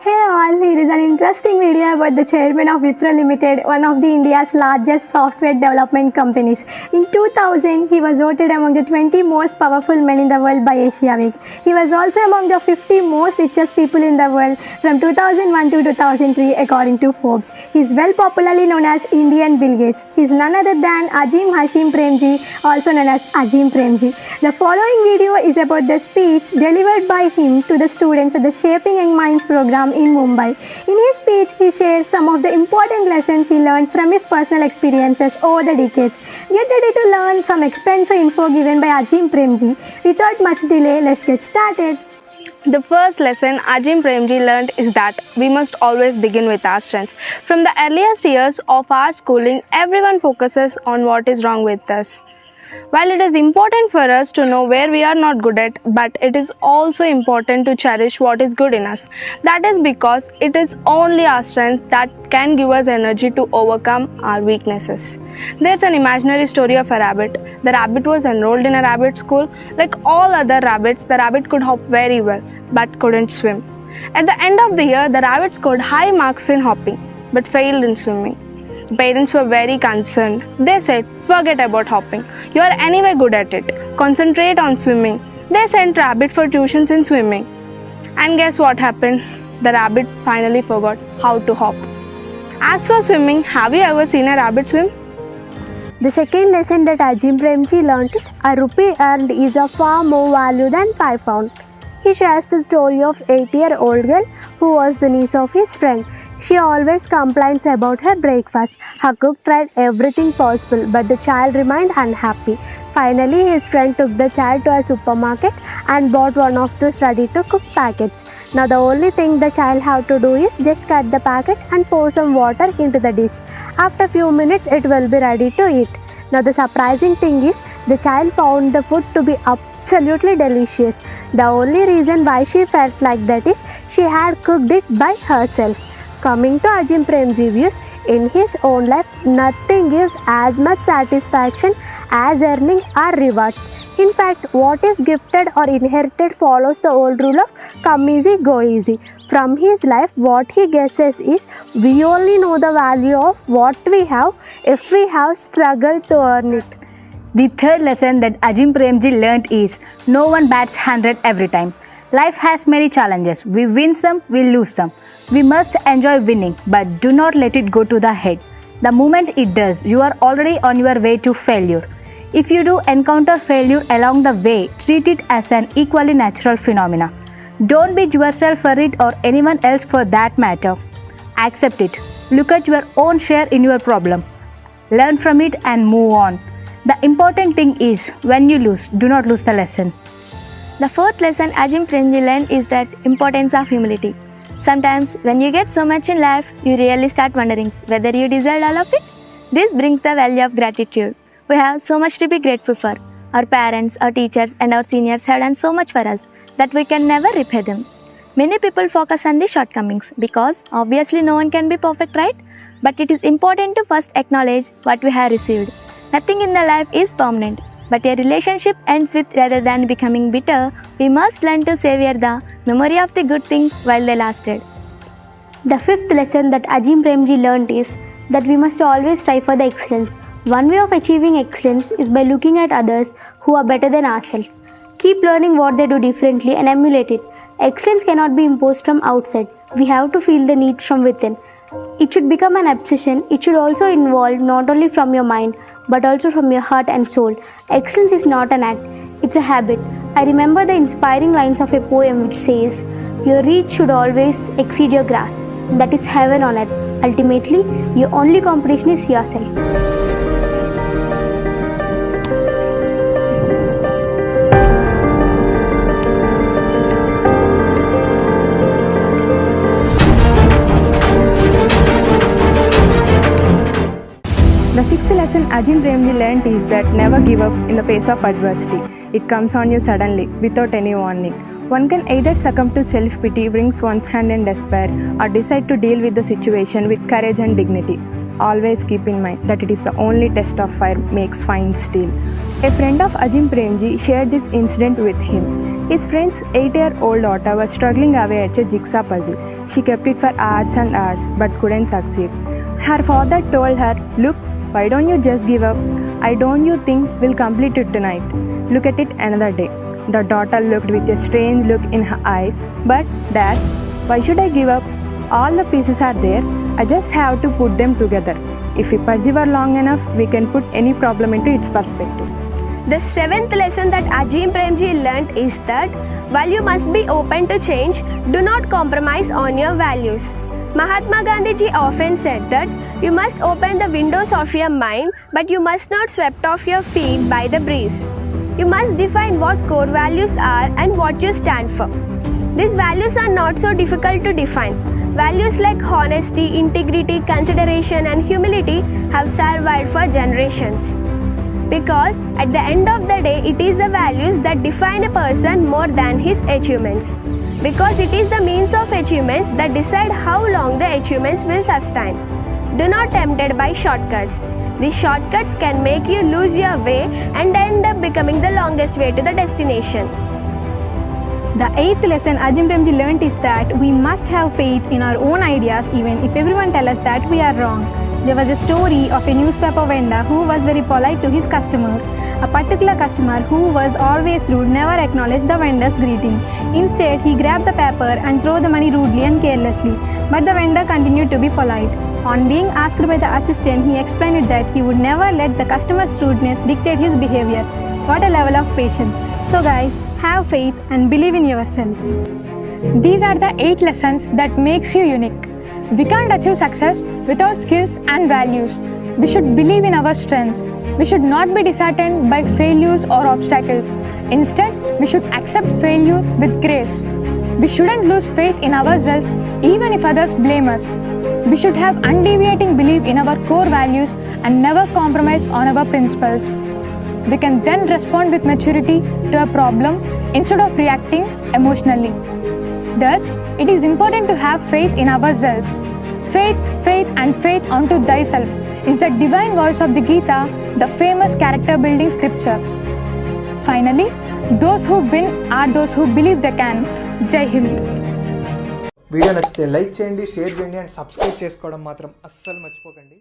Hey all, here is an interesting video about the chairman of Wipro Limited, one of the India's largest software development companies. In 2000, he was voted among the 20 most powerful men in the world by Asia Week. He was also among the 50 most richest people in the world from 2001 to 2003 according to Forbes. He is well popularly known as Indian Bill Gates. He is none other than Azim Hashim Premji, also known as Azim Premji. The following video is about the speech delivered by him to the students at the Shaping Young Minds program in Mumbai. In his speech, he shares some of the important lessons he learned from his personal experiences over the decades. Get ready to learn some expensive info given by Azim Premji. Without much delay, let's get started. The first lesson Azim Premji learned is that we must always begin with our strengths. From the earliest years of our schooling, everyone focuses on what is wrong with us. While it is important for us to know where we are not good at, but it is also important to cherish what is good in us. That is because it is only our strengths that can give us energy to overcome our weaknesses. There's an imaginary story of a rabbit. The rabbit was enrolled in a rabbit school. Like all other rabbits, the rabbit could hop very well, but couldn't swim. At the end of the year, the rabbit scored high marks in hopping, but failed in swimming. Parents were very concerned. They said, forget about hopping. You are anyway good at it. Concentrate on swimming. They sent rabbit for tuitions in swimming. And guess what happened? The rabbit finally forgot how to hop. As for swimming, have you ever seen a rabbit swim? The second lesson that Azim Premji learnt is a rupee earned is of far more value than 5 pounds. He shares the story of 8-year-old girl who was the niece of his friend. She always complains about her breakfast. Her cook tried everything possible, but the child remained unhappy. Finally, his friend took the child to a supermarket and bought one of those ready-to-cook packets. Now, the only thing the child had to do is just cut the packet and pour some water into the dish. After a few minutes, it will be ready to eat. Now, the surprising thing is, the child found the food to be absolutely delicious. The only reason why she felt like that is she had cooked it by herself. Coming to Azim Premji views, in his own life, nothing gives as much satisfaction as earning or rewards. In fact, what is gifted or inherited follows the old rule of come easy, go easy. From his life, what he guesses is we only know the value of what we have if we have struggled to earn it. The third lesson that Azim Premji learnt is no one bats 100 every time. Life has many challenges. We win some, we lose some. We must enjoy winning, but do not let it go to the head. The moment it does, you are already on your way to failure. If you do encounter failure along the way, treat it as an equally natural phenomena. Don't beat yourself for it or anyone else for that matter. Accept it. Look at your own share in your problem. Learn from it and move on. The important thing is when you lose, do not lose the lesson. The fourth lesson Azim Premji learned is that importance of humility. Sometimes when you get so much in life, you really start wondering whether you deserve all of it. This brings the value of gratitude. We have so much to be grateful for. Our parents, our teachers and our seniors have done so much for us that we can never repay them. Many people focus on the shortcomings because obviously no one can be perfect, right? But it is important to first acknowledge what we have received. Nothing in the life is permanent, but a relationship ends with rather than becoming bitter. We must learn to savor the memory of the good things while they lasted. The fifth lesson that Azim Premji learnt is that we must always strive for the excellence. One way of achieving excellence is by looking at others who are better than ourselves. Keep learning what they do differently and emulate it. Excellence cannot be imposed from outside. We have to feel the need from within. It should become an obsession. It should also involve not only from your mind but also from your heart and soul. Excellence is not an act, it's a habit. I remember the inspiring lines of a poem which says, your reach should always exceed your grasp. That is heaven on earth. Ultimately, your only competition is yourself. The sixth lesson Azim Premji learnt is that never give up in the face of adversity. It comes on you suddenly, without any warning. One can either succumb to self-pity, wrings one's hand in despair, or decide to deal with the situation with courage and dignity. Always keep in mind that it is the only test of fire makes fine steel. A friend of Azim Premji shared this incident with him. His friend's 8-year-old daughter was struggling away at a jigsaw puzzle. She kept it for hours and hours but couldn't succeed. Her father told her, "Look, why don't you just give up? I don't you think we'll complete it tonight? Look at it another day." The daughter looked with a strange look in her eyes. "But Dad, why should I give up? All the pieces are there. I just have to put them together. If we persevere long enough, we can put any problem into its perspective." The seventh lesson that Ajim Premji learnt is that while you must be open to change, do not compromise on your values. Mahatma Gandhi ji often said that you must open the windows of your mind, but you must not swept off your feet by the breeze. You must define what core values are and what you stand for. These values are not so difficult to define. Values like honesty, integrity, consideration, and humility have survived for generations. Because at the end of the day, it is the values that define a person more than his achievements. Because it is the means of achievements that decide how long the achievements will sustain. Do not tempted by shortcuts. These shortcuts can make you lose your way and end up becoming the longest way to the destination. The eighth lesson Ajim Premji learnt is that we must have faith in our own ideas even if everyone tells us that we are wrong. There was a story of a newspaper vendor who was very polite to his customers. A particular customer who was always rude never acknowledged the vendor's greeting. Instead, he grabbed the paper and threw the money rudely and carelessly. But the vendor continued to be polite. On being asked by the assistant, he explained that he would never let the customer's rudeness dictate his behavior. What a level of patience. So guys, have faith and believe in yourself. These are the 8 lessons that makes you unique. We can't achieve success without skills and values. We should believe in our strengths. We should not be disheartened by failures or obstacles. Instead, we should accept failure with grace. We shouldn't lose faith in ourselves even if others blame us. We should have undeviating belief in our core values and never compromise on our principles. We can then respond with maturity to a problem instead of reacting emotionally. Thus, it is important to have faith in ourselves. Faith, faith, and faith unto thyself is the divine voice of the Gita, the famous character building scripture. Finally, those who win are those who believe they can. Jai Hind. Video నచ్చితే like చేయండి, share చేయండి and subscribe చేసుకోవడం మాత్రం అస్సలు మర్చిపోకండి.